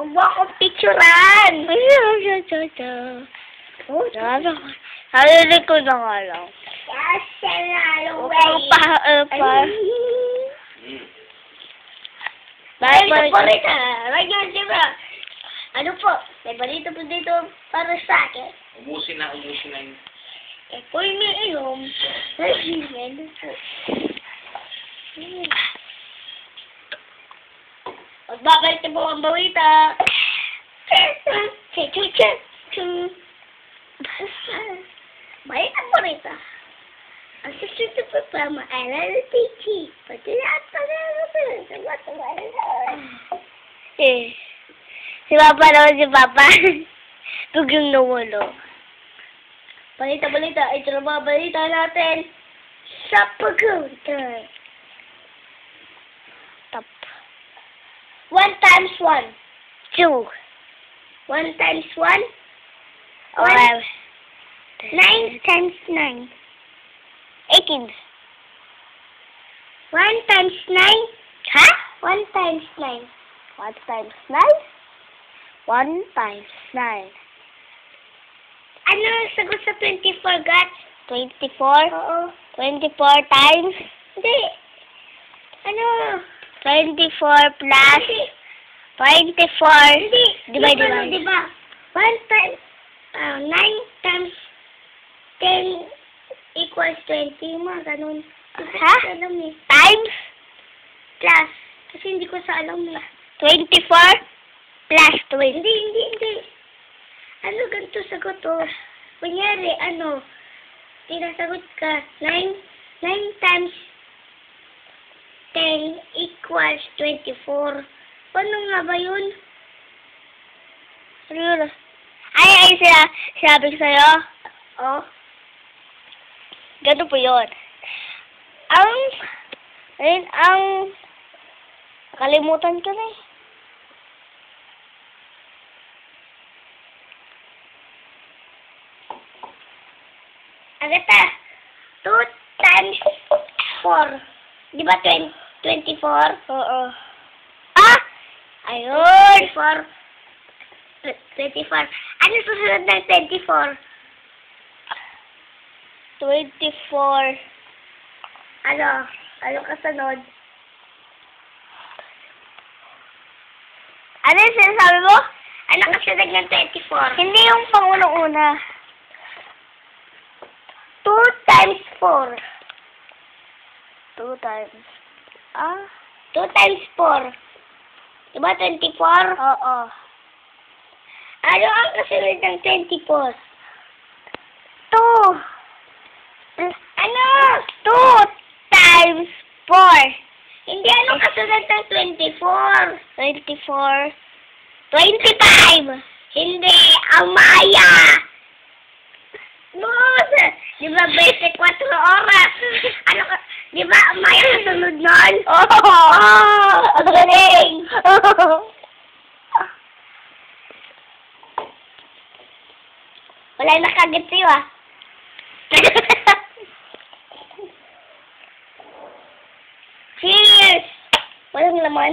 Huwag mo akong picturean. Halilig ko na nga lang. Kasi nga, balita. Ano po? May balita po dito para sa akin. Umusin na yun. Ako'y may ilong. Ano po? Magbabalik na po ang balita. Balita po rito. Ang susunod po pa maalala ng teacher. Pati lahat pa Si Papa naman, si Papa. Biglang nawalo. Balita. Ito na mga balita natin sa pag-untay. Top. 1 times 1. 2. 1 times 1. 5. 9 times 9. 18. 1 times 9. Ha? 1 times 9. 1 times 9? 1 times 9. Ano ang sagot sa 24, Gats? 24? Oo. 24 times? Hindi. Ano? 24 plus Hindi. 24. Hindi. Divide. Diba? 1 times 9 times 10 equals 20. Mga ganun. Ha? Alam eh. Times? Plus. Kasi hindi ko sa alam eh. 24 plus 20. Hindi. Ano ganito sagot to? Kunyari, tinasagot ka, 9 times 10 equals 24. Paano nga ba yun? Ano yun? Ay, sinabi ko sa'yo. Oh. Ganito po yun. Nakalimutan ko na eh. Agata, 2 times 4. Di ba 24? Oo. Ah! Ayun! 24. Ano susunod ng 24? 24. Ano kasunod? Ano yung sinasabi mo? Ano kasunod ng 24? Hindi yung pang-unang-una. 2 times 4. 2 times. 2 times 4. Diba 24? Oo. Ano ang kasunod ng 24? 2. Ano? 2 times 4. Hindi anong kasunod ng 24? 24. 25. Hindi, ang Maya. Boss, di ba 24 oras? Di ba ang Maya kasunod nun? Oo. Ang galing. Wala na kagad sa'yo ah. Cheers! Walang laman.